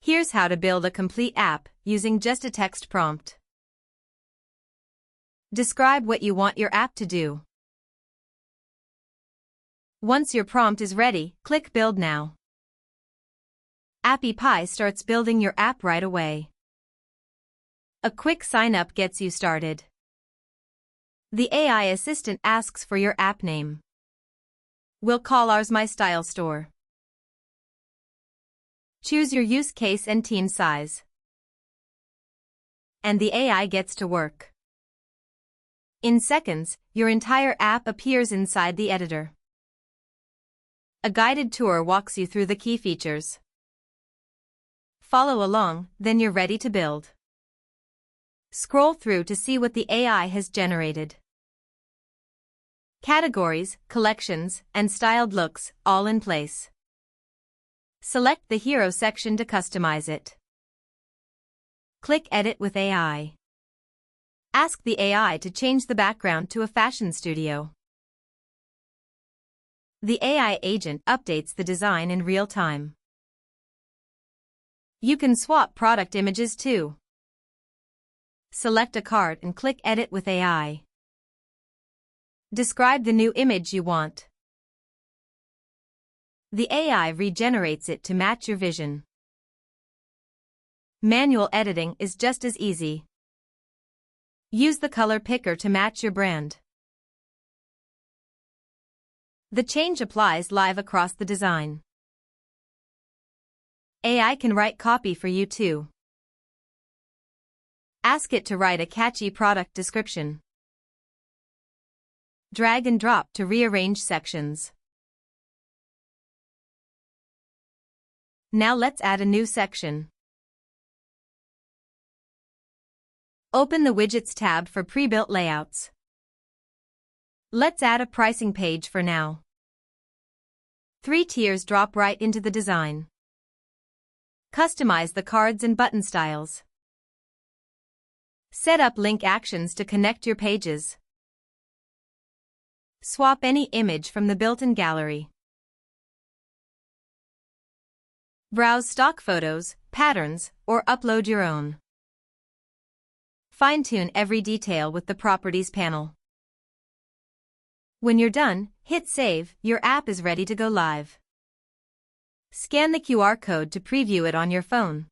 Here's how to build a complete app using just a text prompt. Describe what you want your app to do. Once your prompt is ready, click Build Now. Appy starts building your app right away. A quick sign-up gets you started. The AI assistant asks for your app name. We'll call ours My Style Store. Choose your use case and team size. And the AI gets to work. In seconds, your entire app appears inside the editor. A guided tour walks you through the key features. Follow along, then you're ready to build. Scroll through to see what the AI has generated. Categories, collections, and styled looks, all in place. Select the Hero section to customize it. Click Edit with AI. Ask the AI to change the background to a fashion studio. The AI agent updates the design in real time. You can swap product images too. Select a card and click Edit with AI. Describe the new image you want. The AI regenerates it to match your vision. Manual editing is just as easy. Use the color picker to match your brand. The change applies live across the design. AI can write copy for you too. Ask it to write a catchy product description. Drag and drop to rearrange sections. Now let's add a new section. Open the Widgets tab for pre-built layouts. Let's add a pricing page for now. 3 tiers drop right into the design. Customize the cards and button styles. Set up link actions to connect your pages. Swap any image from the built-in gallery. Browse stock photos, patterns, or upload your own. Fine-tune every detail with the Properties panel. When you're done, hit Save. Your app is ready to go live. Scan the QR code to preview it on your phone.